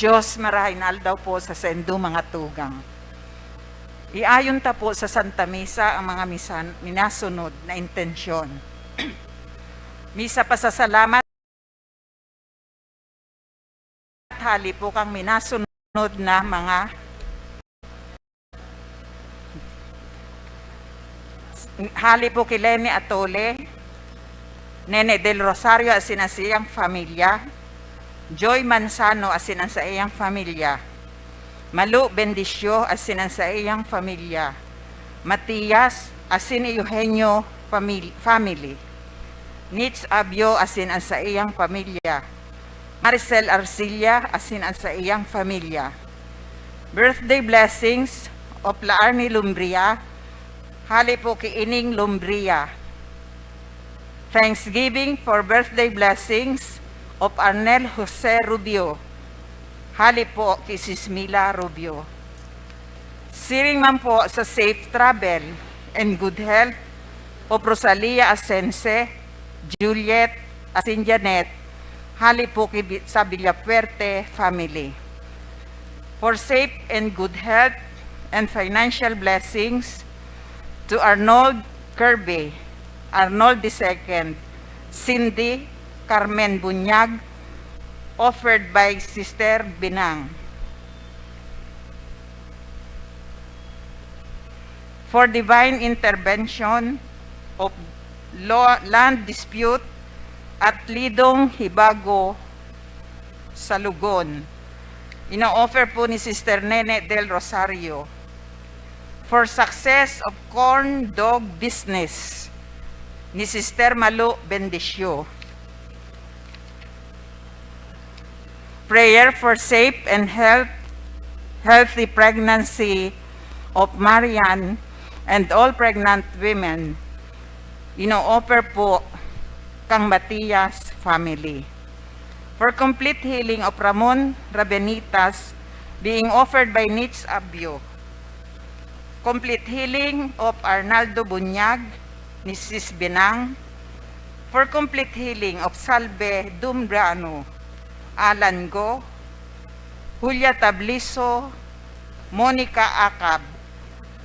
Diyos marahinal daw po sa sendo mga tugang. Iayon ta po sa Santa Misa ang mga minasunod na intensyon. Misa pasasalamat, hali po kang minasunod na mga hali po kay Lenny Atole, Nene del Rosario asin ang siyang pamilya, Joy Manzano asin ang sa iyang pamilya, Malu Bendisyo asin ang sa iyang pamilya, Matias asin Eugenio family, Nitz Abyo asin ang sa iyang pamilya, Maricel Arcilla asin ang sa iyang pamilya. Birthday blessings of Laarni Lumbria, hali po kay Ining Lumbria. Thanksgiving for birthday blessings of Arnel Jose Rubio, hali po kay Sismila Rubio. Siring man po sa safe travel and good health of Rosalia Asense, Juliet asin Janet, hali po kay sa Villafuerte family. For safe and good health and financial blessings to Arnold Kirby, Arnold II, Cindy Carmen Bunyag, offered by Sister Binang. For divine intervention of land dispute at Lidong Hibago sa Lugon, ino-offer po ni Sister Nene del Rosario. For success of corn dog business ni Sister Malu Bendisyo. Prayer for safe and healthy pregnancy of Marian and all pregnant women, ino-offer po kang Matias family. For complete healing of Ramon Rabenitas, being offered by Nitz Abyo. Complete healing of Arnaldo Bunyag, ni Sis Binang. For complete healing of Salve Dumbrano, Alan Go, Julia Tabliso, Monica Acab,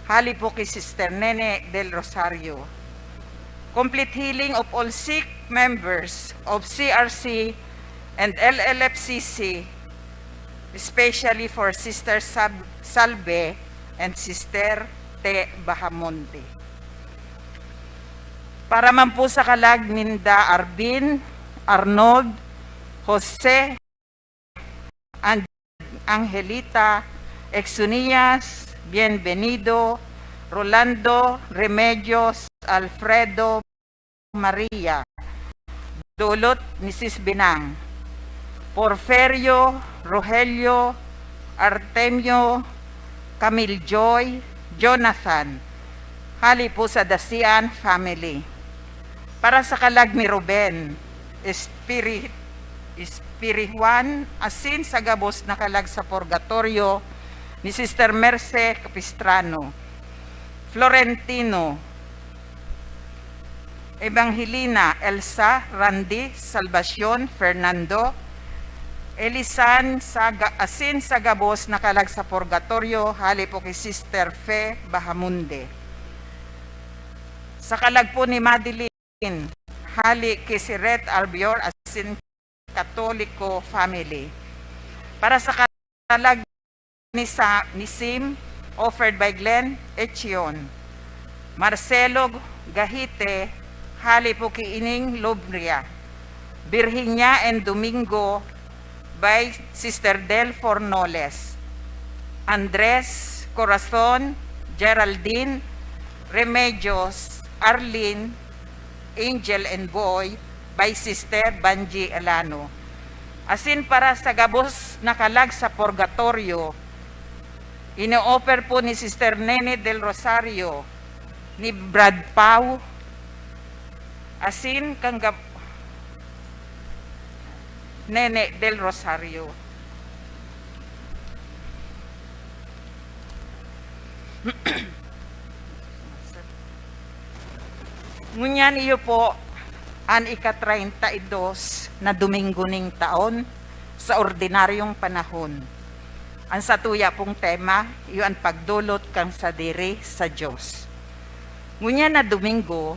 hali po kay Sister Nene del Rosario. Complete healing of all sick members of CRC and LLFCC, especially for Sister Salve and Sister Te Bahamonte. Para man po sa kalag ninda Arbin, Arnold, Jose, Angelita, Exunias, Bienvenido, Rolando, Remedios, Alfredo, Maria, dulot ni Sis Binang, Porferio, Rogelio, Artemio, Camille Joy, Jonathan, hali po sa Dasian family. Para sa kalag ni Ruben, Espirihuan, asin sa gabos na kalag sa purgatorio ni Sister Merce Capistrano, Florentino, Evangelina, Elsa, Randy, Salvacion, Fernando, Elisan, asin sa gabos na kalag sa purgatorio, hali po kay Sister Fe Bahamunde. Sa kalag po ni Madeline, hali kay si Red Albior, asin Katoliko family. Para sa kalag ni Sim, offered by Glenn Echion, Marcelo Gahite, hali po kay Ining Lobria, Virginia and Domingo, by Sister Del Fornoles, Andres Corazon, Geraldine, Remedios, Arlene, Angel and Boy, by Sister Banji Alano. Asin para sa gabos na kalag sa purgatorio, ino-offer po ni Sister Nene del Rosario, ni Brad Pau, asin kang Nene del Rosario. Ngunyan iyo po, an ika-32 na Domingo ning taon, sa ordinaryong panahon. Ang satuya pong tema, iyon pagdulot kang sa diri sa Dios. Ngunya na Domingo,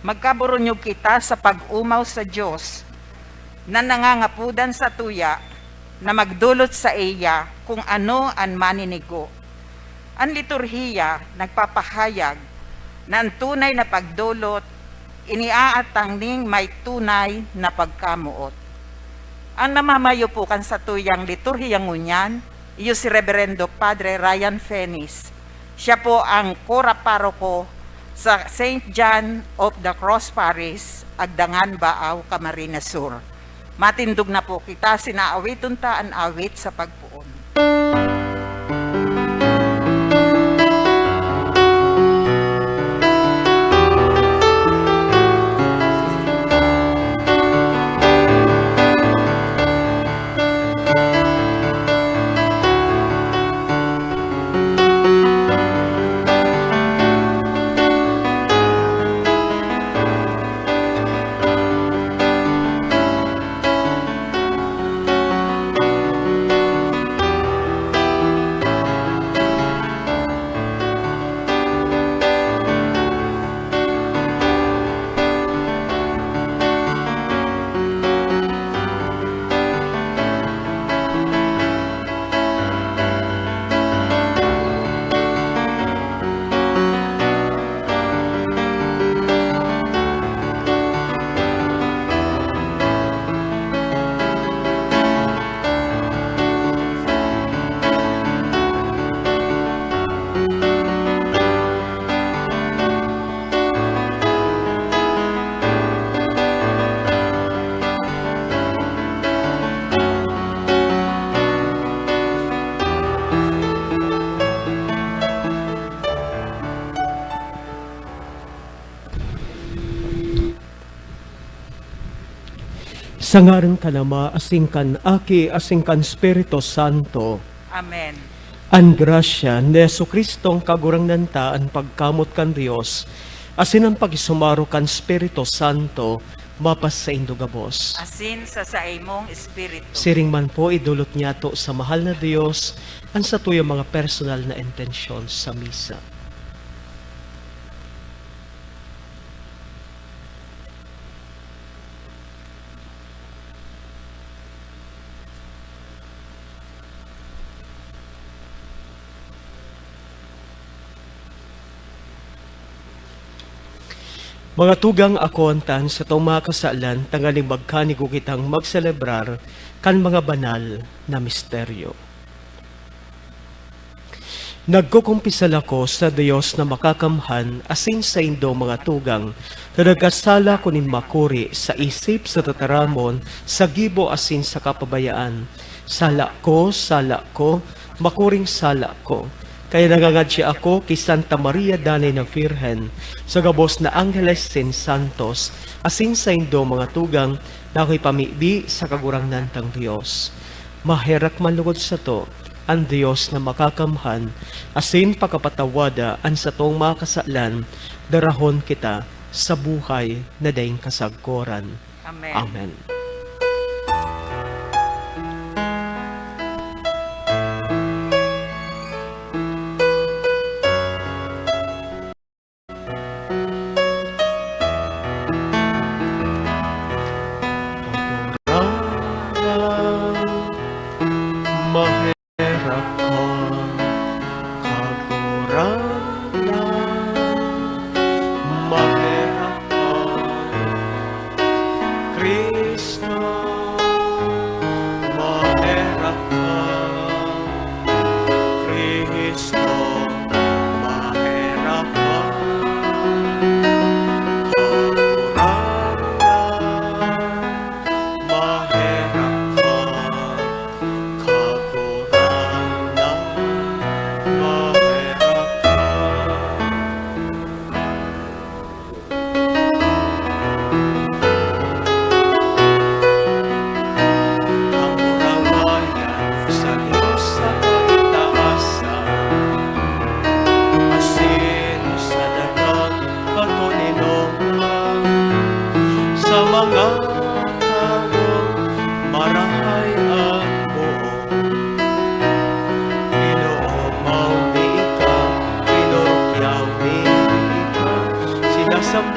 magkaburunyog kita sa pag-umaw sa Dios na nangangapudan sa tuya na magdulot sa iya kung ano ang maninigo. Ang liturhiya nagpapahayag na ang tunay na pagdulot iniaatang ning may tunay na pagkamuot. Ang namamayupukan sa tuyang liturhiyang ngunyan, iyo si Reverendo Padre Ryan Fenis. Siya po ang kora paroko sa St. John of the Cross Parish, Agdangan, Baaw, Camarines Sur. Matindog na po kita, sinaawiton ta ang awit sa pagpuon. Sa ngaran ka nama, asingkan aki, asingkan Espiritu Santo. Amen. An grasya ni Jesucristong kagurangnan ta ang pagkamot kan Dios, asin ang pagisumaro kan Espiritu Santo, mapas sa indugabos. Asin sa imong espiritu. Siring man po idulot niya to sa mahal na Dios, ang sa tuyo mga personal na intensyon sa misa. Mga tugang akontan sa itong mga kasalan, tangaling magkanigo kitang magselebrar kan mga banal na misteryo. Nagkukumpisal ako sa Diyos na makakamhan asin sa indo mga tugang na nagkasala kunin makuri sa isip sa tataramon, sa gibo asin sa kapabayaan. Sala ko, makuring sala ko. Kaya nangangadya ako kay Santa Maria Danay na Virgen, sa gabos na Angeles Sin Santos, asin sa indo mga tugang na ako'y pamibi sa kagurangnan tang Diyos. Maherak manlugod sa to, ang Diyos na makakamhan, asin pakapatawada ang sa tong mga kasalan, darahon kita sa buhay na daing kasagkoran. Amen. Amen. Maherak ka, kaguranan, maherak ka, Kristo, maherak ka, Kristo, maherak ka, kaguranan, maherak ka, sa mga taong marahay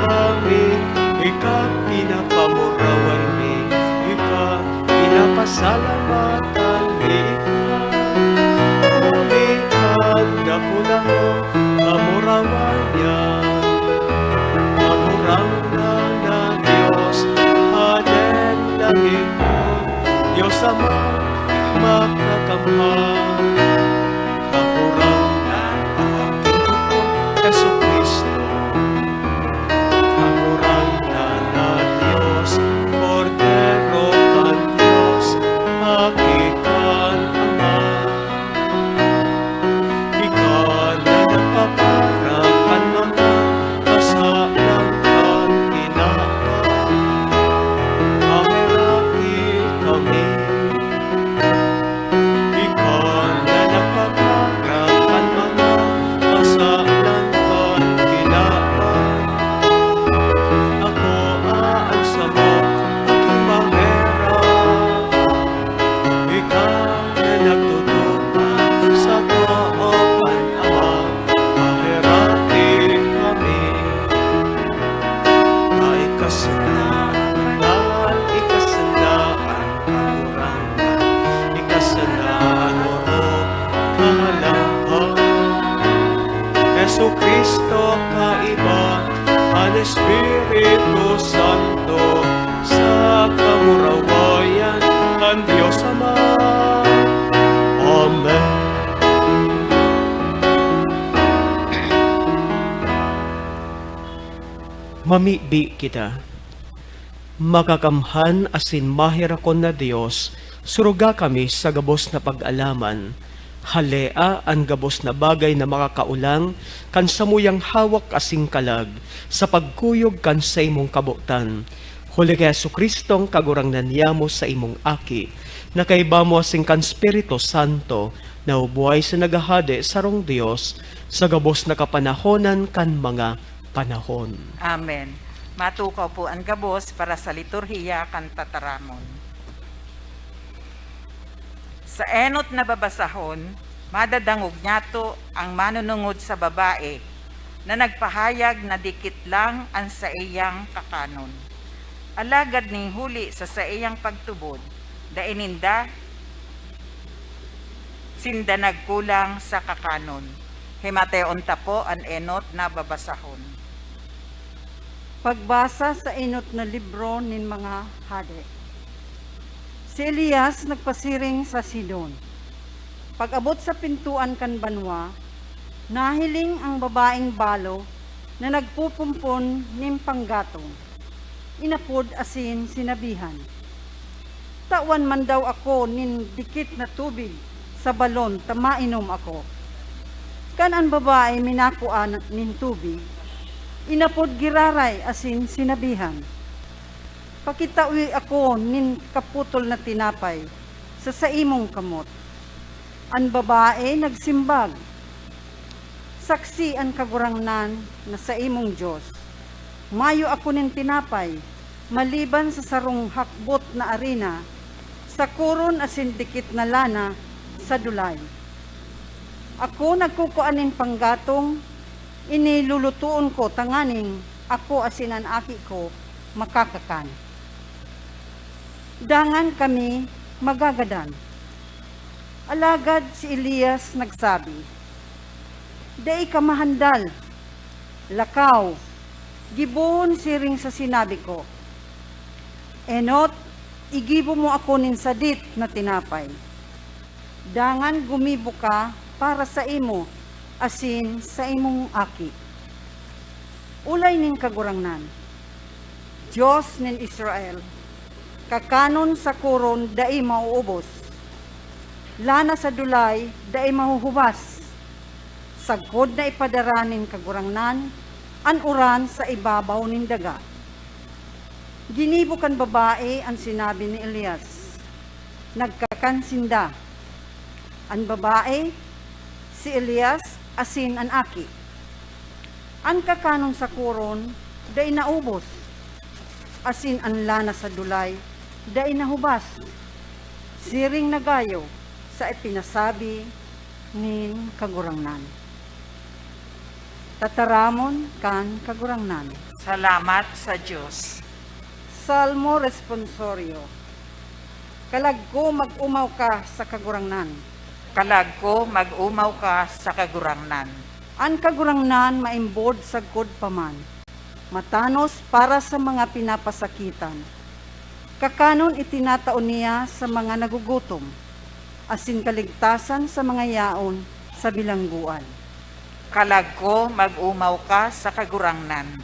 kami, ika pinapamuraway mi, ika pinapasalamatan mi, ulikan dakula mo, kamurawayan, magurang na Diyos, haden langit mo, Diyos Ama, makakamhan, kapurang ng aking Panginoon Jesucristo. Kapurang na Diyos, Cordero kan Diyos, hakikan Ama. Ikaw na nagpaparakan mga kasalan kan kinapa, kaheraki kami. Ikaw na nagpaparakan mga kasalan kan kinapa, ako aan sa mo, aking mahera. Ikaw na nagtutupa sa tooban, Ama, mahirati kami. Na ikasanaan, ikasanaan, kakurangan, ikasanaan, oro, kahalangkan. Jesu Kristo kaiba, ang Espiritu Santo, sa kamurawayan ng Diyos Ama. Amen. Mamibi kita. Makakamhan asin mahirakon na Dios, suruga kami sa gabos na pag-alaman. Halea ang gabos na bagay na makakaulang, kan samuyang hawak asing kalag, sa pagkuyog kan sa imong kabutan. Huli kay Jesucristong kagurangnan niyamo sa imong aki, na kaiba mo asing kan Espiritu Santo, na ubuhay sa nagahade sarong Dios, sa gabos na kapanahonan kan mga panahon. Amen. Matukaw po ang gabos para sa liturhiya kan tataramon. Sa enot na babasahon, madadangog niyato ang manunungod sa babae na nagpahayag na dikit lang ang sa iyang kakanon. Alagad ning huli sa iyang pagtubod, daininda sinda nagkulang sa kakanon. Himateon ta po ang enot na babasahon. Pagbasa sa enot na libro nin mga hade. Si Elias nagpasiring sa Sidon. Pag-abot sa pintuan kan banwa, nahiling ang babaeng balo na nagpupumpon nin panggatong. Inapod asin sinabihan, "Tawan man daw ako nin dikit na tubig sa balon tamainom ako." Kan ang babae minakuan nin tubig, inapod giraray asin sinabihan, "Pakitawi ako nin kaputol na tinapay sa imong kamot." Ang babae nagsimbag, "Saksi ang kagurangnan na sa imong Diyos. Mayo ako nin tinapay, maliban sa sarong hakbot na arina, sa kuron asin dikit na lana sa dulay. Ako nagkukuan nin panggatong, inilulutuon ko tanganing ako asin ang aki ko makakakan. Dangan kami magagadan." Alagad si Elias nagsabi, "Dai ka mahandal, lakaw, gibon siring sa sinabi ko. Enot, igibo mo ako nin sadit na tinapay. Dangan gumibo ka para sa imo, asin sa imong aki. Ulay nin kagurangnan, Diyos nin Israel, kakanon sa kuron dai mauubos. Lana sa dulay dai mahuhubas. Sagkod na ipadaranin kagurangnan, an uran sa ibabaw nin daga." Ginibo kan babae ang sinabi ni Elias. Nagkakansinda. Ang babae, si Elias, asin an aki. Ang kakanon sa kuron, dai naubos. Asin ang lana sa dulay, dai nahubas. Siring nagayo sa ipinasabi nin kagurangnan. Tataramon kan kagurangnan. Salamat sa Diyos. Salmo responsorio. Kalag ko mag-umaw ka sa kagurangnan. Kalag ko mag-umaw ka sa kagurangnan. An kagurangnan maimbod sa good paman. Matanos para sa mga pinapasakitan. Kakanon itinataon niya sa mga nagugutom. Asin kaligtasan sa mga yaon sa bilangguan. Kalag ko mag-umaw ka sa kagurangnan.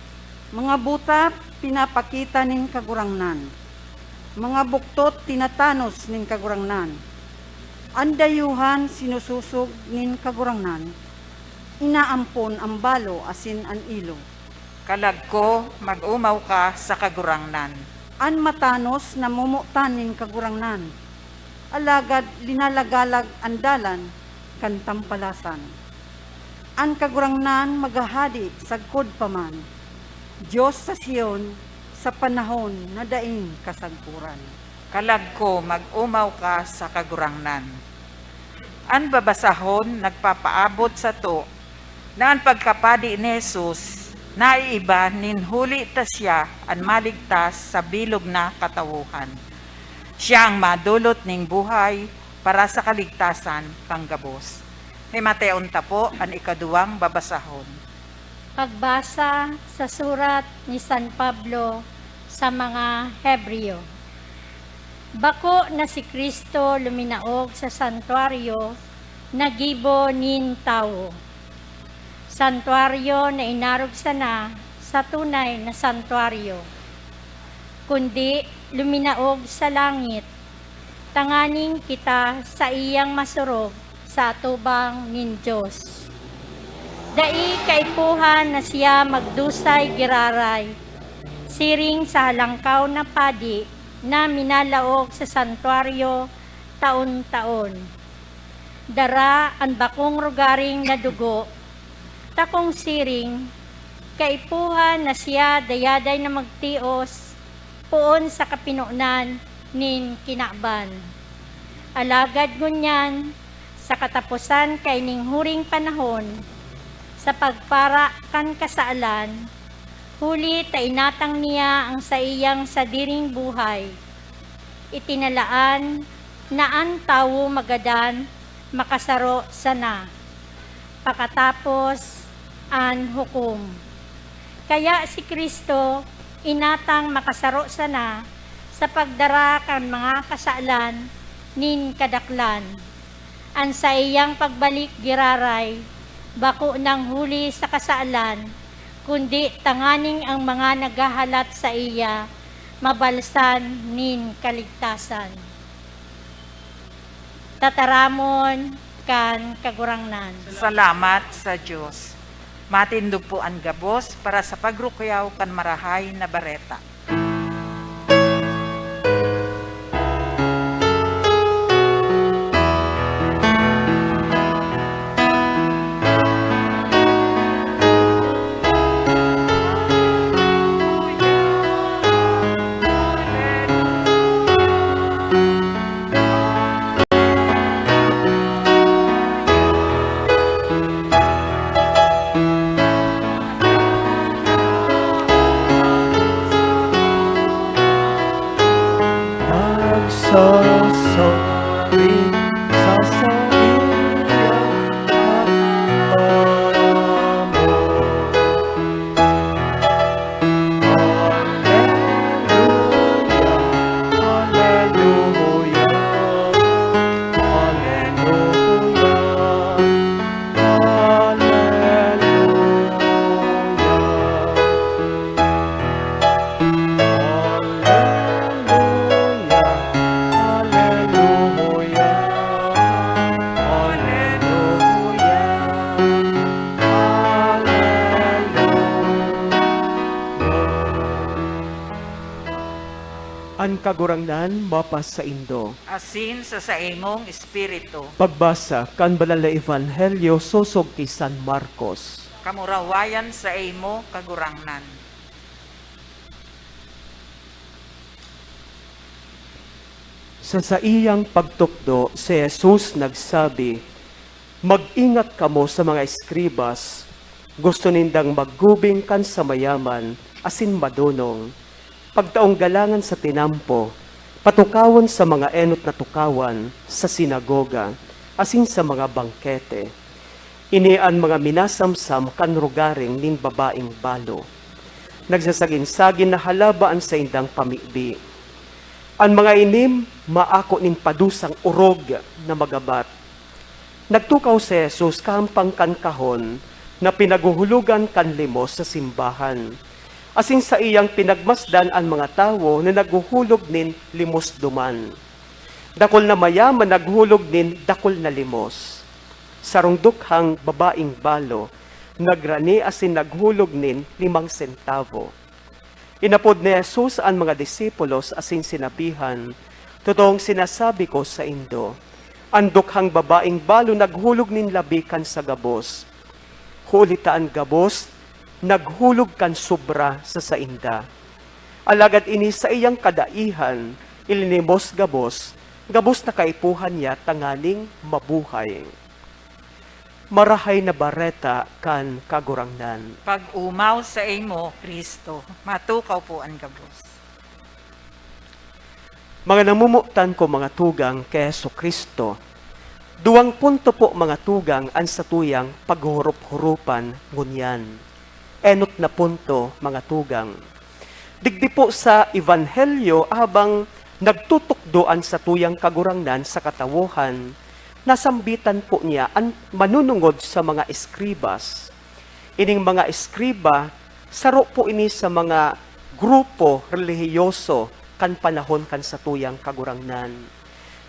Mga buta pinapakita nin kagurangnan. Mga buktot tinatanos nin kagurangnan. Andayuhan sinususog nin kagurangnan. Inaampon ang balo asin an ilo. Kalag ko mag-umaw ka sa kagurangnan. An matanos na mumutan nin kagurangnan. Alagad linalagalag andalan kan tampalasan. An kagurangnan magahadi sagkod paman. Diyos sa Siyon sa panahon na daing kasagpuran. Kalag ko mag-umaw ka sa kagurangnan. An babasahon nagpapaabot sa to na ang pagkapadi ni Jesus naiiba nin huli ta siya an maligtas sa bilog na katawuhan. Siya ang madulot ning buhay para sa kaligtasan kang gabos. Ni Mateon ta po ang ikaduwang babasahon. Pagbasa sa surat ni San Pablo sa mga Hebreo. Bako na si Kristo luminaog sa santuaryo nagibo nin tao. Santuaryo na inarog sana sa tunay na santuaryo. Kundi luminaog sa langit, tanganing kita sa iyang masurog sa atubang nin Diyos. Dai kaipuhan na siya magdusay giraray, siring sa halangkaw na padi na minalaog sa santuaryo taon-taon. Dara ang bakong rugaring na dugo, takong siring, kaipuhan na siya dayaday na magtios, puon sa kapinunan nin kinakban. Alagad ngunyan, sa katapusan kay ning huring panahon, sa pagpara kan kasaalan, huli ta inatang niya ang sa iyang sadiring buhay. Itinalaan na ang tawo magadan makasaro sana. Pakatapos an hukom. Kaya si Kristo inatang makasaro sana sa pagdara kan mga kasaalan nin kadaklan. An sa iyang pagbalik giraray, bako ng huli sa kasaalan, kundi tanganing ang mga naghahalat sa iya, mabalsan nin kaligtasan. Tataramon kan kagurangnan. Salamat sa Diyos. Matindog po ang gabos para sa pagrukyaw kan marahay na bareta. Nagsasari sa sariyang Hallelujah, Hallelujah, An kagurangnan mapas sa Indo. Asin sa imong espiritu, Pagbasa kan banal na Ebanghelyo sosog kay San Marcos. kamurawayan sa imo kagurangnan. Sa iyang pagtukdo, si Jesus nagsabi, "Mag-ingat kamo sa mga eskribas, gusto nindang maggubing kan sa mayaman, asin madunong, pagtaong galangan sa tinampo, patukawon sa mga enot na tukawan, sa sinagoga, asin sa mga bangkete. Inian mga minasamsam kanrugaring nin babaeng balo. Nagsasagin-sagin na halabaan sa indang pamibi. Ang mga inim, maako nin padusang urog na magabat. Nagtukaw si Jesus kahampang kan kahon na pinaguhulugan kan limos sa simbahan. Asin sa iyang pinagmasdan ang mga tawo na naghuhulog nin limos duman. Dakol na mayaman naghulog nin dakol na limos. Sarong dukhang babaeng balo, nagrani asin naghulog nin 5 sentavo. Inapod ni Jesus ang mga disipulos asin sinabihan, totoong sinasabi ko sa indo, ang dukhang babaeng balo naghulog nin labikan sa gabos. Hulitaan gabos, naghulog kan sobra sa sainda. Alagad ini sa iyang kadaihan, ilinimos gabos, gabos na kaipuhan niya tanganing mabuhay. Marahay na bareta kan kagurangnan. Pag umaw sa imo, Kristo, matukaw po ang gabos. Mga namumutan ko mga tugang kay Heso Kristo, 2 punto po mga tugang ang satuyang paghurup-hurupan ngunyan. Enot na punto mga tugang. Digdi po sa Ebanghelyo habang nagtutukdoan sa tuyang kagurangnan sa katawuhan, nasambitan po niya ang manunungod sa mga eskribas. Ining mga eskriba, saro po ini sa mga grupo relihiyoso kan panahon kan sa tuyang kagurangnan.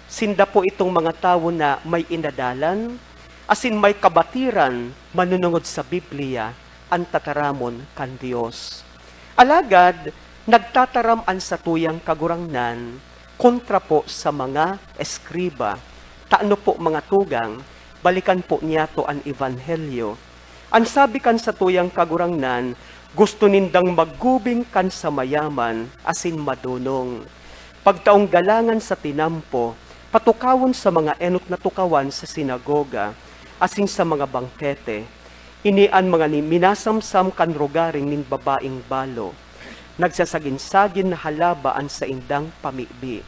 Sinda po itong mga tao na may inadalan, asin may kabatiran, manunungod sa Biblia, ang tataramon kan Dios. Alagad, nagtataram ang sa tuyang kagurangnan, kontra po sa mga eskriba. Taano po mga tugang, balikan po niya to ang Ebanghelyo. Ang sabi kan sa tuyang kagurangnan, gusto nindang maggubing kan sa mayaman, asin madunong. Pagtaong galangan sa tinampo, patukawon sa mga enot na tukawan sa sinagoga, asin sa mga bangkete. Inian mga minasamsam kan rugaring nin babaeng balo. Nagsasagin-sagin na halabaan sa indang pamibi.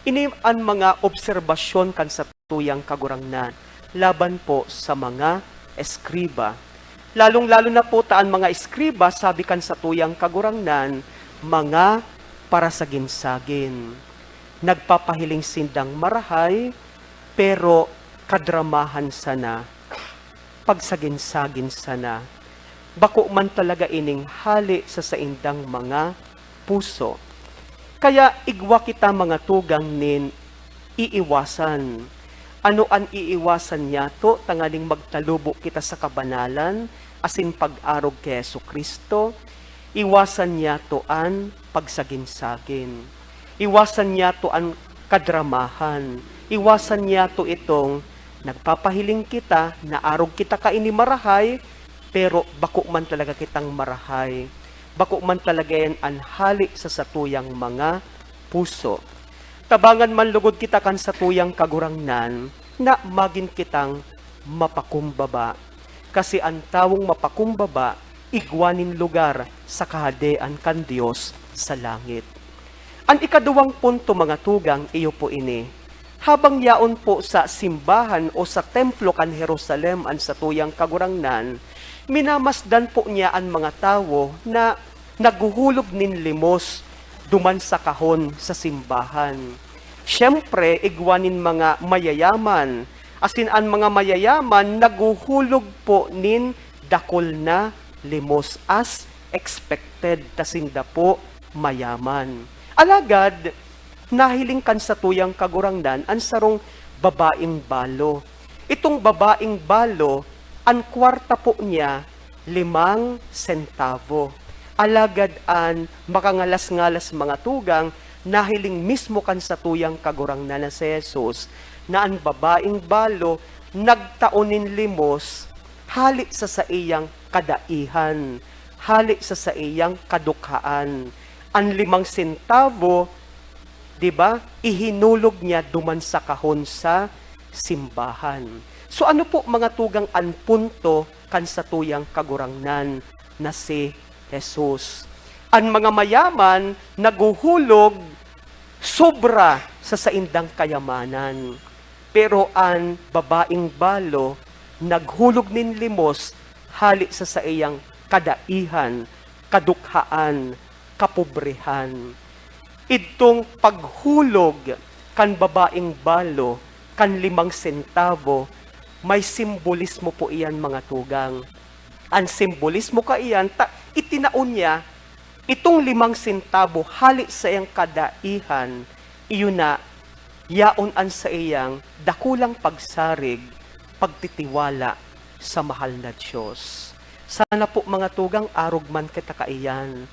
Ini ang mga obserbasyon kan sa tuyang kagurangnan laban po sa mga eskriba. Lalong-lalo na po taan mga eskriba, sabi kan sa tuyang kagurangnan, mga parasagin-sagin. Nagpapahiling sindang marahay, pero kadramahan sana, pagsagin-sagin sana. Bako man talaga ining hali sa saindang mga puso. Kaya igwa kita mga tugang nin iiwasan. Ano ang iiwasan niya to? Tangaling magtalubo kita sa kabanalan, asin pag-arog kay Yesu Kristo. Iwasan niya to ang pagsagin-sagin. Iwasan niya to ang kadramahan. Iwasan niya to itong nagpapahiling kita, na arog kita kaini marahay, pero bako man talaga kitang marahay. Bako man talaga yan ang hali sa satuyang mga puso. Tabangan man lugod kita kan satuyang kagurangnan na magin kitang mapakumbaba. Kasi ang tawong mapakumbaba, igwanin lugar sa kahadean kan Diyos sa langit. Ang ikaduwang punto mga tugang, iyo po ini. Habang yaon po sa simbahan o sa templo kan Jerusalem ang satuyang kagurangnan, minamasdan po niya ang mga tao na naguhulog nin limos duman sa kahon sa simbahan. Siyempre, igwanin mga mayayaman. Asin ang mga mayayaman, naguhulog po nin dakol na limos as expected, tasinda po mayaman. Alagad, nahiling kan sa tuyang kagurangnan ang sarong babaeng balo. Itong babaeng balo, ang kwarta po niya, 5 sentavo. Alagad an makangalas-ngalas mga tugang, nahiling mismo kan sa tuyang kagurangnan na si Jesus, na ang babaeng balo, nagtaonin limos, hali sa iyang kadaihan, hali sa iyang kadukhaan. Ang 5 sentavo, diba, ihinulog niya duman sa kahon sa simbahan. So ano po mga tugang ang punto kan sa tuyang kagurangnan na si Jesus? Ang mga mayaman naguhulog sobra sa saindang kayamanan. Pero ang babaeng balo naghulog nin limos hali sa iyang kadaihan, kadukhaan, kapobrehan. Itong paghulog kan babaeng balo, kan 5 sentavo, may simbolismo po iyan mga tugang. Ang simbolismo ka iyan, itinaon niya, itong 5 sentavo hali sa iyang kadaihan, iyon na, yaon an sa iyang dakulang pagsarig, pagtitiwala sa mahal na Diyos. Sana po mga tugang, arog man kita kaiyan.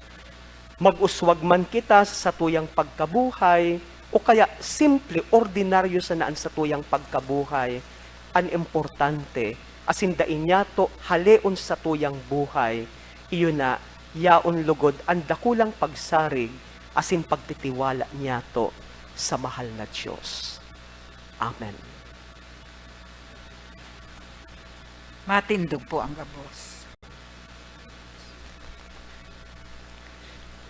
Mag-uswag man kita sa tuyang pagkabuhay, o kaya simple, ordinaryo sa naan sa tuyang pagkabuhay. Ang importante, asindain niya to haleon sa tuyang buhay. Iyon na, yaon lugod ang dakulang pagsarig, asin pagtitiwala niya to sa mahal na Diyos. Amen. Matindog po ang gabos.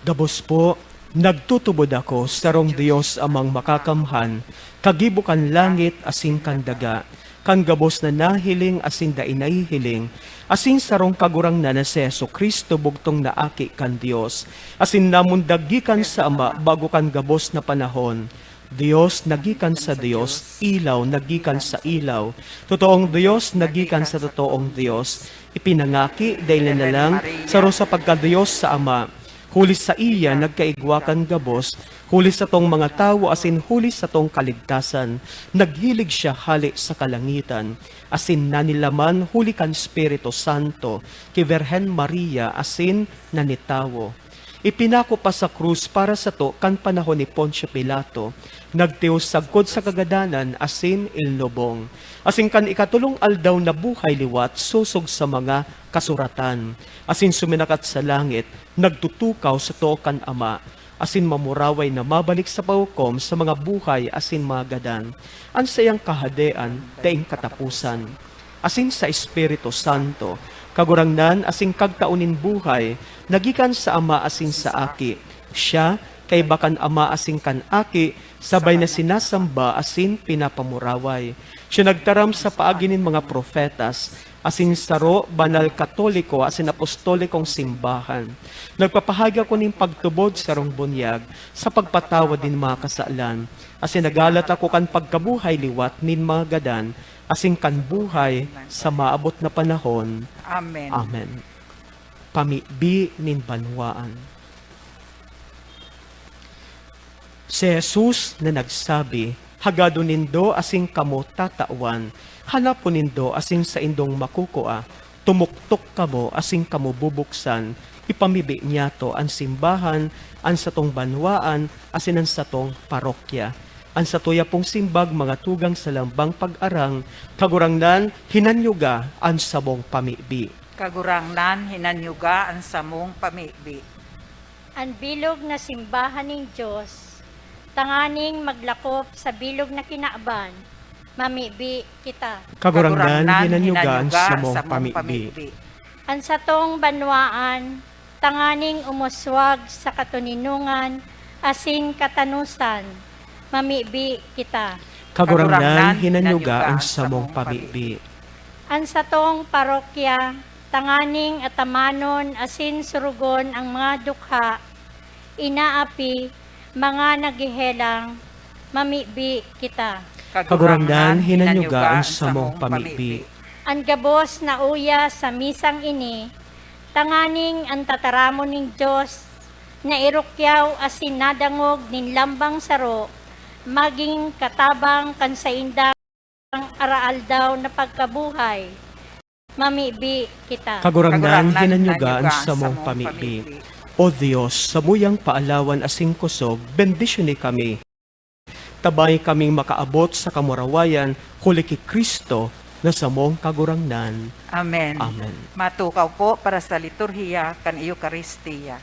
Gabos po, nagtutubod ako sa rong Diyos amang makakamhan, kagibukan langit asin kandaga, kan gabos na nahiling asin da inahiling, asin sarong kagurang na si Yesu Kristo bugtong naaki kan Diyos, asin namundagikan sa Ama bago kan gabos na panahon. Diyos nagikan sa Diyos, ilaw nagikan sa ilaw, totoong Diyos nagikan sa totoong Diyos, ipinangaki dahil na lang saro sa pagka-Diyos sa Ama. Huli sa iya nagkaigwakan gabos, huli sa tong mga tao asin huli sa tong kaligtasan, naghilig siya hali sa kalangitan, asin nanilaman huli kan Espiritu Santo, ki Virhen Maria asin nanitawo. Ipinako pa sa krus para sa to kan panahon ni Poncio Pilato, nagtios sagkod sa kagadanan asin ilnobong. Asin kan ikatulong aldaw na buhay liwat susog sa mga kasuratan. Asin suminakat sa langit, nagtutukaw sa to kan Ama. Asin mamuraway na mabalik sa paukom sa mga buhay asin mga gadan. Ang sayang kahadean, daing katapusan. Asin sa Espiritu Santo, kagurangnan asing kagtaunin buhay, nagikan sa Ama asin sa Aki. Siya, kay bakan Ama asing kan Aki, sabay na sinasamba asin pinapamuraway. Siya nagtaram sa paaginin mga profetas, asin saro, banal katoliko, asin apostolikong simbahan. Nagpapahaga ko ning pagtubod sa rong bunyag, sa pagpatawad din mga kasalan, asin nagalat ako kan pagkabuhay liwat nin mga gadan, asin kan buhay sa maabot na panahon. Amen. Amen. Pamibi nin banwaan. Si Jesus na nagsabi, hagado nindo asing kamo tatawan, hanapon nindo asing sa indong makukua, tumuktok kamo asing kamo bubuksan, ipamibi niya to ang simbahan, ang satong banwaan, asin ang satong parokya. Ang satuya pong simbag mga tugang sa lambang pag-arang, kagurangnan hinanyuga ang samong pamibi. Kagurangnan, hinanyuga ang samong pamibi. Ang bilog na simbahan ng Diyos, tanganing maglakop sa bilog na kinaaban, mamibi kita. Kagurangnan hinanyuga ang samong pamibi. Ang satong banwaan, tanganing umuswag sa katuninungan, asin katanusan, mamibi kita. Kagurangnan hinanyuga ang samong pamibi. Ang satong parokya, tanganing atamanon, asin surugon ang mga dukha, inaapi, mga nagihelang, mamibi kita. Kagurangnan hinanyuga ang samong pamibi. Ang gabos na uya sa misang ini, tanganing ang tataramon ng Diyos, na irukyaw asin nadangog nin lambang saro, maging katabang kan sa indang araal daw na pagkabuhay, mamibi kita. Kagurangnan hinanyuga ang samong pamibi. O Diyos, sa muyang paalawan asing kusog, bendisyon ni kami. Tabay kaming makaabot sa kamurawayan, huli ki Kristo na samong kagurangnan. Amen. Amen. Matukaw po para sa liturhiya kan Eucharistia.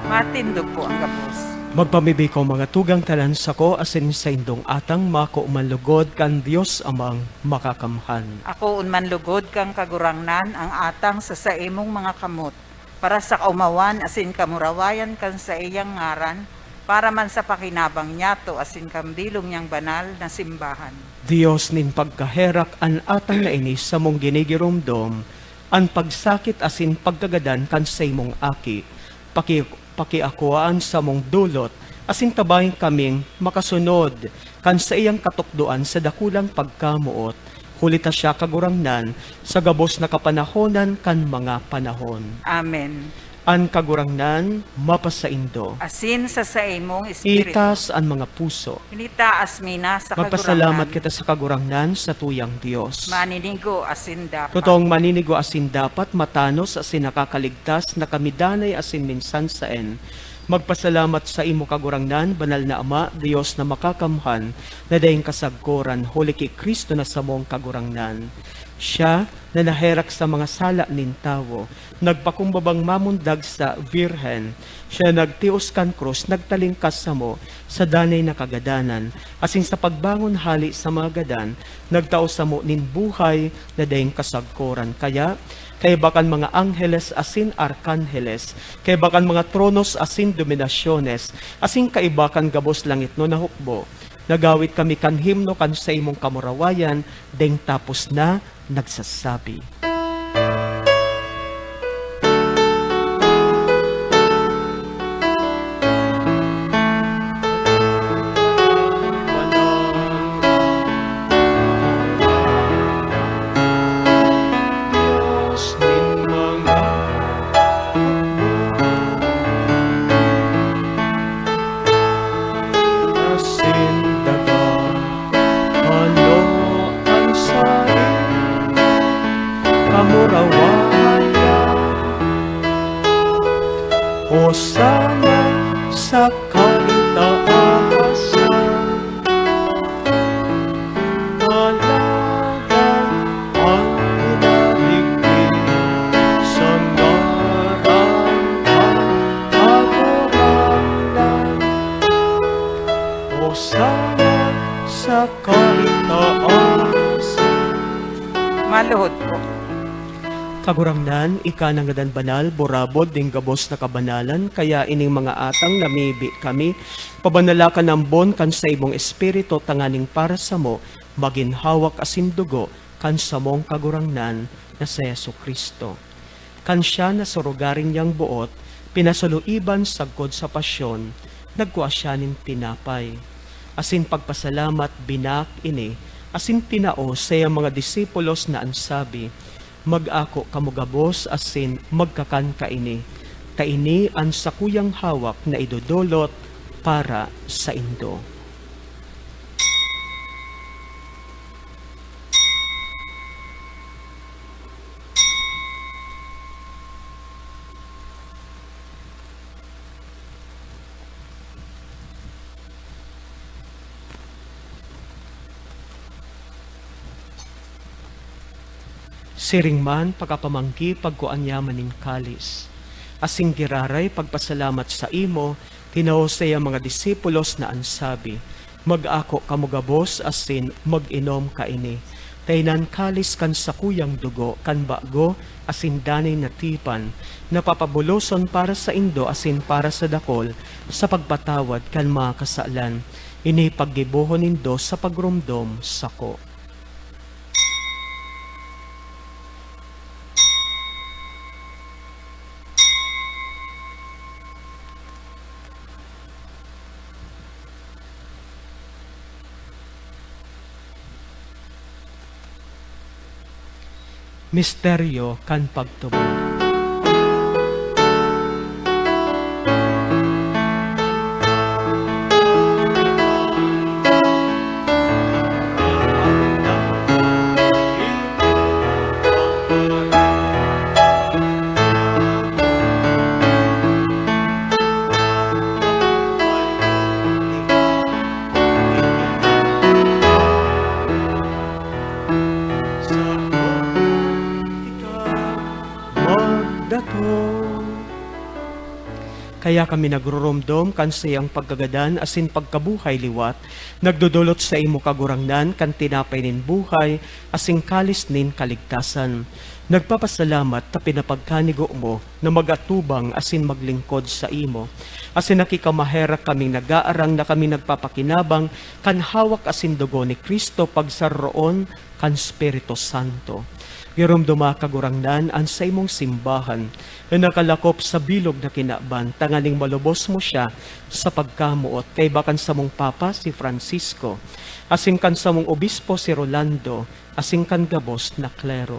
Matindog po ang gabos. Magpamibi ko mga tugang tanan sako asin sa indong atang mako manlugod kan Dios amang makakamhan. Ako unman lugod kang kagurangnan ang atang sa saimong mga kamot, para sa kaumawan asin kamurawayan kan sa iyang ngaran, para man sa pakinabang niyato asin kambilong niyang banal na simbahan. Dios nin pagkaherak an atang na inis sa mong ginigiromdom, an pagsakit asin pagkagadan kan sa imong aki, pakiakuaan sa mong dulot, asin tabahin kaming makasunod, kan sa iyang katukduan sa dakulang pagkamuot, hulita siya kagurangnan sa gabos na kapanahonan kan mga panahon. Amen. An kagurangnan mapasaindo, Asin sa saimong espiritu. itas an mga puso. Pinitaas mina sa Magpasalamat kagurangnan. kita sa kagurangnan sa tuyang Dios. Maninigo asin dapat. Totoong maninigo asin dapat matanos asin nakakaligtas na kamidanay asin minsan saen. Magpasalamat sa imo kagurangnan, banal na Ama, Dios na makakamhan, na dayeng kasagkoran, huli kay Kristo na samong kagurangnan. Siya na naherak sa mga sala nin tawo, nagpakumbabang mamundag sa Virhen, siya nagtios kan krus, nagtalingkas sa mo, sa danay na kagadanan, asin sa pagbangon hali sa mga gadan, nagtao sa mo nin buhay na dayeng kasagkoran. Kaya, kay bakan mga angheles asin arkanheles, kay bakan mga tronos asin dominasyones, asin kaibakan gabos langit no nahukbo, nagawit kami kan himno kan sa imong kamurawayan, deng tapos na nagsasabi. Hosana sa kaitaasan, halagang ang inaligid sa ngaran ng kagurangnan. Hosana sa kaitaasan. Maluhod po. Kagurangnan, ika ng gadan banal, borabod, ding gabos na kabanalan, kaya ining mga atang namibi kami, pabanalakan ng bon kan sa imong espiritu, tanganing para sa mo, maginhawak asin dugo, kan sa mong kagurangnan na sa Yesu Kristo. Kan siya na surugaring niyang buot, pinasuluiban sagkod sa pasyon, nagkuha siya nin tinapay. Asin pagpasalamat binak ini, asin tinao sa mga disipulos na ansabi, mag-ako kamugabos asin magkakan kaini. Kaini ang sakuyang hawak na idodolot para sa indo. Siring man pagkapamangki pagkuan yaman ning kalis. Asing giraray pagpasalamat sa imo, tinao saya mga disipulos na ansabi, mag-ako kamugabos asin mag-inom kaini. Tainan kalis kan sakuyang dugo, kan bago asin danay natipan, napapabuloson para sa indo asin para sa dakol, sa pagpatawad kan mga kasalan, ini paggibuhon nindo sa pagrumdom sako. Misteryo kan pagtubo. Kaya kami nagrurumdom kan sayang pagkagadan asin pagkabuhay liwat, nagdudulot sa imo kagurangnan kan tinapay nin buhay, asing kalis nin kaligtasan. Nagpapasalamat ta pinapagkanigo mo na magatubang asin maglingkod sa imo. Asin nakikamaherak kaming nagaarang na kami nagpapakinabang kan hawak asin dugo ni Kristo pagsaroon kan Espiritu Santo. Girumduma kagurangnan an sa imong simbahan na nakalakop sa bilog na kinaban, tangaling malubos mo siya sa pagkamuot kay bakan sa mong Papa si Francisco, asing kan sa mong Obispo si Rolando, asing kan gabos na klero.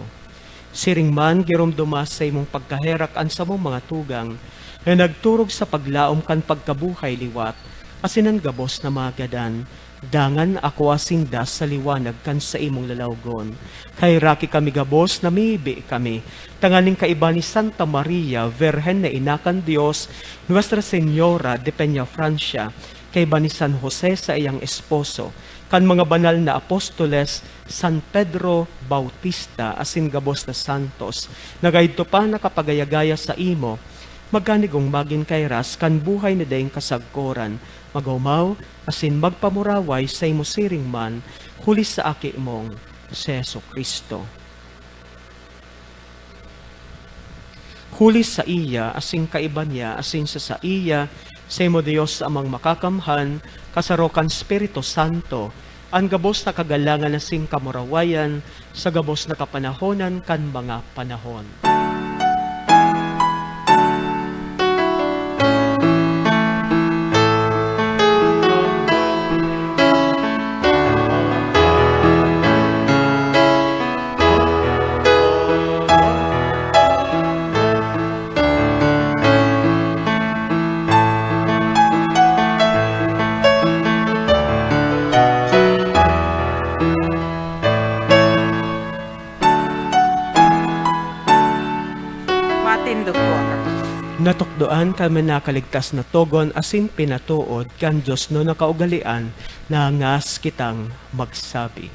Siring man girumduma sa imong pagkaherak an sa mong mga tugang na nagturog sa paglaom kan pagkabuhay liwat, asin ang gabos na magadan, dangan ako asindas sa liwanag kan sa imong lalawgon. Kay raki kami gabos na mibi kami, tanganing kaiba ni Santa Maria, Virgen na inakan Dios, Nuestra Señora de Peña Francia, kaiba ni San Jose sa iyang esposo, kan mga banal na apostoles, San Pedro Bautista, asin gabos na santos, nagayto pa nakapagayagaya sa imo, magkanigong magin kairas kan buhay na dayang kasagkoran, magaumaw, asin magpamuraway sa imo siring man, huli sa aki mong si Jesu Kristo. Huli sa iya, asing kaiba niya, asing sa iya, sa imo Diyos amang makakamhan, kasarokan Espiritu Santo, ang gabos na kagalangan asing kamurawayan, sa gabos na kapanahonan kan mga panahon. Matindog po ka. Natukdoan kami nakaligtas na togon asin pinatuod kan Diyos no nakaugalian na ngas kitang magsabi.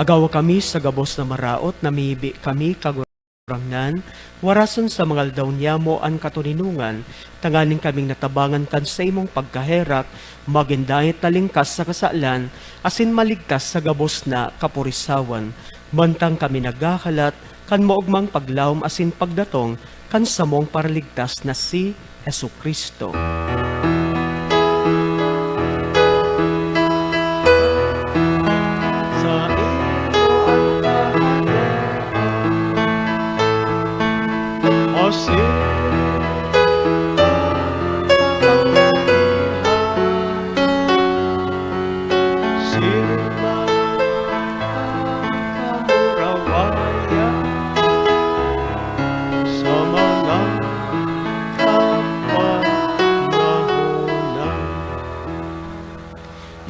Agawa kami sa gabos na maraot, namibi kami kagurangnan, warason sa mga aldaw niya mo ang katuninungan, tanganing kaming natabangan kan sa imong pagkaherak, magindayet talingkas sa kasalan, asin maligtas sa gabos na kapurisawan, bantang kami naghahalat, kan moogmang paglawom asin pagdatong, kan samong paraligtas na si Jesu Kristo.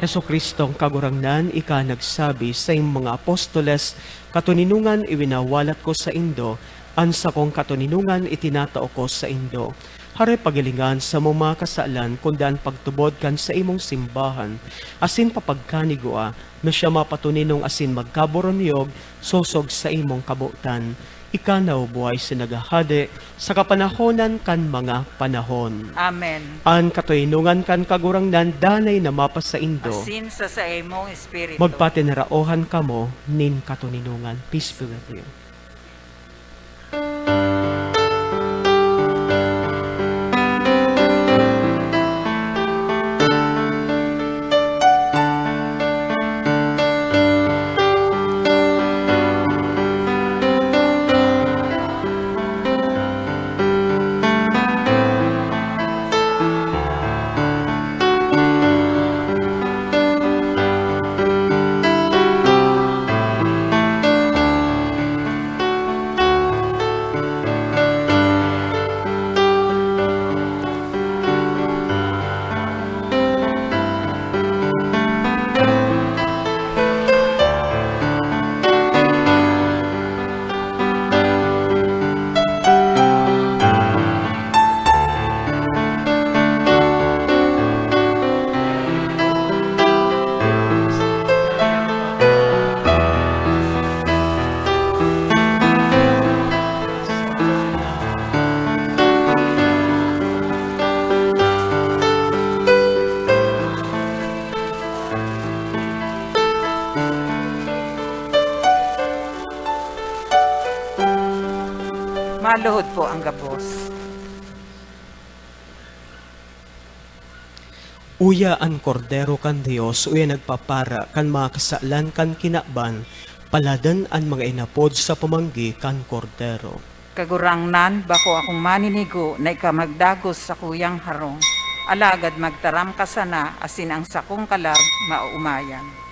Heso Kristong kagurangnan, ika nagsabi sa iyong mga apostoles, katuninungan iwinawalat ko sa indo, ansa kong katuninungan itinatao ko sa indo. Hare pagalingan sa mga kasaalan, kundaan pagtubod kan sa imong simbahan, asin papagkanigua, no siya mapatuninong asin magkaboronyog, sosog sa imong kabutan. Ikanaw buhay sinagahade, sa kapanahonan kan mga panahon. Amen. An katuinungan kan kagurangnan, danay na mapas sa indo, Asin sa imong espiritu. magpatinaraohan kamo, nin katuninungan. Peace be with you. Maluhod po ang gabos. Uya ang kordero kan Dios, uya nagpapara kan mga kasaalan kan kinakban, paladan ang mga inapod sa pamanggi kan kordero. Kagurangnan, bako akong maninigo na ikamagdagos sa kuyang harong. Alagad magtaram ka sana, asin ang sakong kalag maumayan.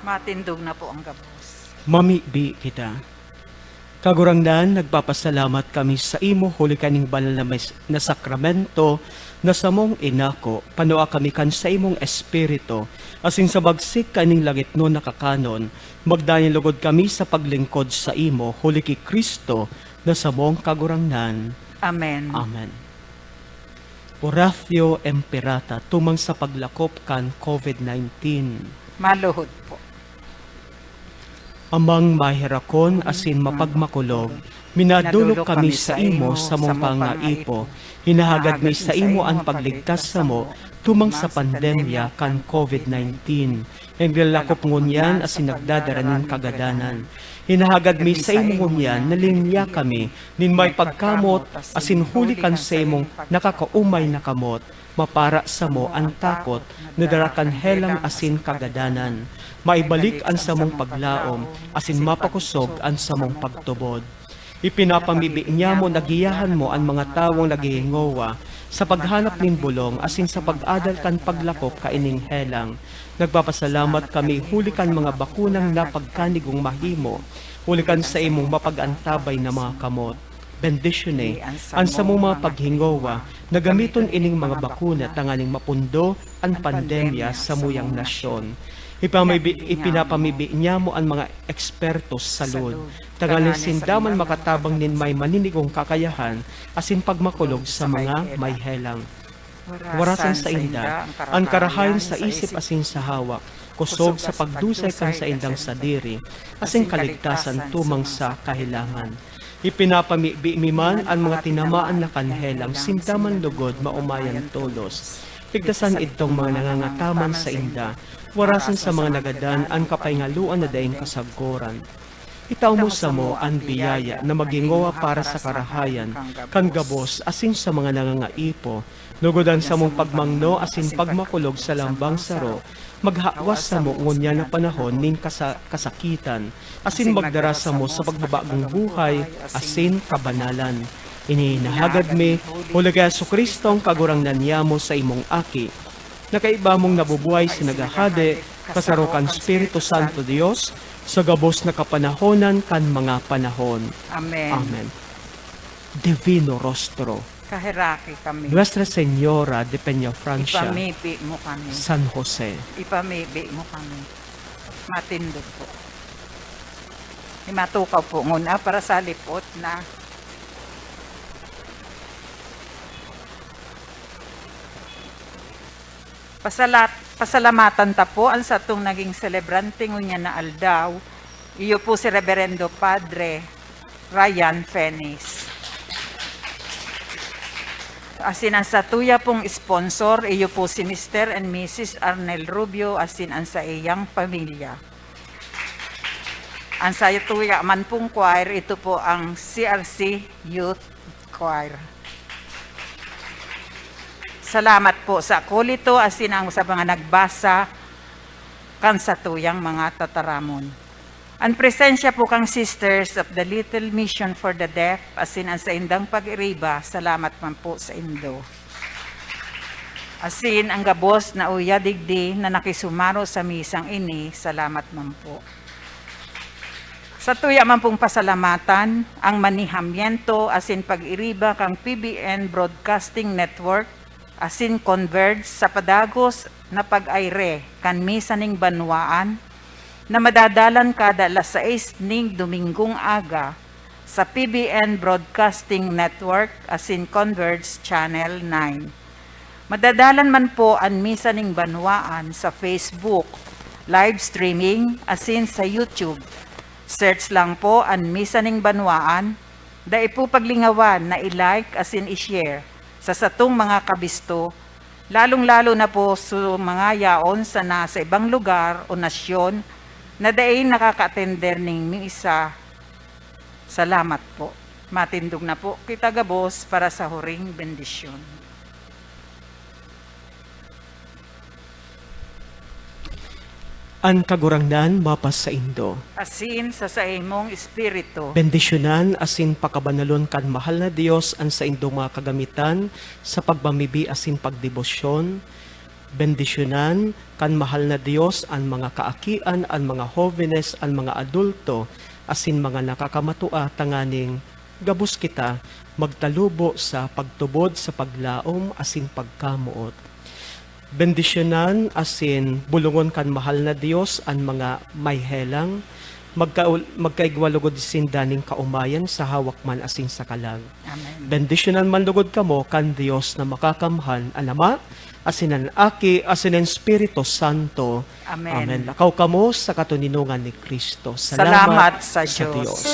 Matindog na po ang gabos. Mamibi kita. Kagurangnan, nagpapasalamat kami sa imo huli kaning banal na sakramento na samong inako, panua kami kan sa imong espiritu, asin sa bagsik kaning langit no nakakanon, magdanin lugod kami sa paglingkod sa imo huli ki Kristo na samong kagurangnan. Amen. Amen. Oratio Imperata, tumang sa paglakop kan COVID-19. Maluhod po. Amang mahirakon asin mapagmakulog, minadulok kami sa imo sa mong pangaipo, hinahagad mi sa imo ang pagligtas sa mo, tumang sa pandemya kan COVID-19. Ang lalakop ngunyan asin nagdadaranin kagadanan. Hinahagad mi sa imo ngunyan, nalinya kami, nin may pagkamot, asin huli kan sa imong nakakaumay na kamot, mapara sa mo ang takot, nadarakan helang asin kagadanan. Maibalik ang samong paglaom, asin mapakusog ang samong pagtubod. Ipinapamibi niya mo, nagiyahan mo ang mga tawong naghihingowa, sa paghanap nin bulong, asin sa pag-adal kan paglakop kaining helang. Nagpapasalamat kami, huli kan mga bakunang napagkanigong mahimo, huli kan sa imong mapagantabay na mga kamot. Bendisyone, ang sa mga paghingowa, nagamiton ining mga bakuna tanganing mapundo ang pandemya sa muyang nasyon. Ipinapamibi niya mo ang mga ekspertos sa lod. Tangaling sindaman makatabang nin may maninigong kakayahan, asin pagmakulog sa mga may helang. Warasan sa inda, ang karahayan sa isip asin sa hawak, kusog sa pagdusay kan sa indang sadiri, asin kaligtasan tumang sa kahilangan. Ipinapamibi man ang mga tinamaan na kanhelang, sindaman lugod maumayan tolos. Pigdasan itong mga nangangataman sa inda, warasan sa mga nagadan ang kapaingaluan na daing kasaggoran. Itaw mo sa mo ang biyaya na magingowa para sa karahayan, kang gabos asin sa mga nangangaipo, lugodan sa mong pagmangno asin pagmakulog sa lambang saro, maghawas sa mo ngunya na panahon ning kasakitan, asin magdara sa mo sa pagbabagong buhay, asin kabanalan. Ininahagad mi, hulaga Yesu Kristo ang kagurangnan niya mo sa imong aki, nakaiba mong nabubuhay sinagahade, kasarukan Espiritu Santo Dios, sa gabos na kapanahonan kan mga panahon. Amen. Amen. Divino Rostro, Kahiraki kami. Nuestra Señora de Peñafrancia, Ipamibi mo kami. San Jose. Ipamibi mo kami. Matindog po. Imatukaw po nguna para sa lipot na pasalamatan ta po ang satong naging celebrante ngunya na aldaw. Iyo po si Reverendo Padre Ryan Fenis. Asin ang satuya pong sponsor, iyo po si Mr. and Mrs. Arnel Rubio, asin ang sa iyang pamilya. Ang satuya man pong choir, ito po ang CRC Youth Choir. Salamat po sa kulito, asin ang sa mga nagbasa kan sa tuyang mga tataramon. Ang presensya po kang Sisters of the Little Mission for the Deaf, asin ang sa indang pag-iriba, salamat man po sa indo. Asin ang gabos na uya digdi na nakisumaro sa misang ini, salamat man po. Sa tuya man pong pasalamatan, ang manihamyento, asin pag-iriba kang PBN Broadcasting Network, asin Converge sa padagos na pag-ayre kan misa ning banwaan na madadalan kada alas 6 ning Domingong aga sa PBN Broadcasting Network asin Converge Channel 9. Madadalan man po ang misa ning banwaan sa Facebook, live streaming asin sa YouTube. Search lang po ang misa ning banwaan, dai po paglingawan na i-like asin i-share sa satong mga kabisto, lalong-lalo na po sa mga yaon sa nasa ibang lugar o nasyon na daing nakaka-attender ning misa. Salamat po. Matindog na po kita gabos para sa huring bendisyon. Ang kagurangnan mapas sa indo. Asin sa imong espiritu. Bendisyonan asin pakabanalon kan mahal na Dios ang sa indo mga kagamitan sa pagmamibi asin pagdebosyon. Bendisyonan kan mahal na Dios ang mga kaakian, ang mga jóvenes, ang mga adulto, asin mga nakakamatua tanganing gabus kita magtalubo sa pagtubod sa paglaom asin pagkamuot. Bendisyonan asin bulungon kan mahal na Dios ang mga may helang, magkaigwalugod sin daning kaumayan sa hawak man asin sa kalag. Amen. Bendisyonan man lugod kamo kan Dios na makakamhan ang Ama, asin ang Aki, asin ang Espiritu Santo. Amen. Lakaw kamo sa katuninungan ni Kristo. Salamat sa Diyos.